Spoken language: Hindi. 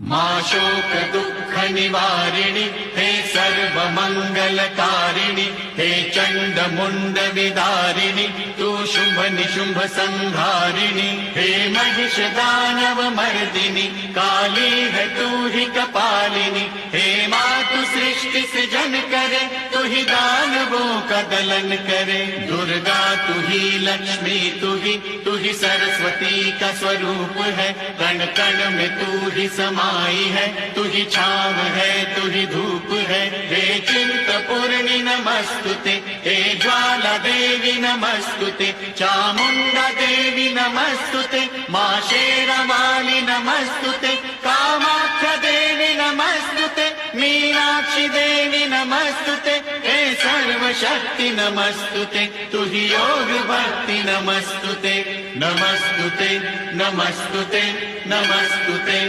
मां शोक दुःख निवारिणि हे सर्व मंगलकारिणि हे चंड मुंड विदारिणि तू शुंभ निशुंभ संहारिणि हे महिष दानव मर्दिनि काली है तू ही कपालिनी हे मातु सृष्टि सृजन करे तू ही दानवों का दलन करे दुर्गा तू ही लक्ष्मी तू ही सरस्वती का स्वरूप है कण कण में तू ही समाई है तू ही छाव है तू ही धूप है हे चिंतपूर्णि नमस्तुते हे ज्वाला देवी नमस्तुते चामुंडा देवी नमस्तुते मां शेरावाली नमस्तुते कामाख्या देवी नमस्तुते मीनाक्षी देवी नमस्तुते हे सर्वशक्ति नमस्तुते तू ही योग भक्ति नमस्तुते नमस्तुते नमस्तुते नमस्तुते।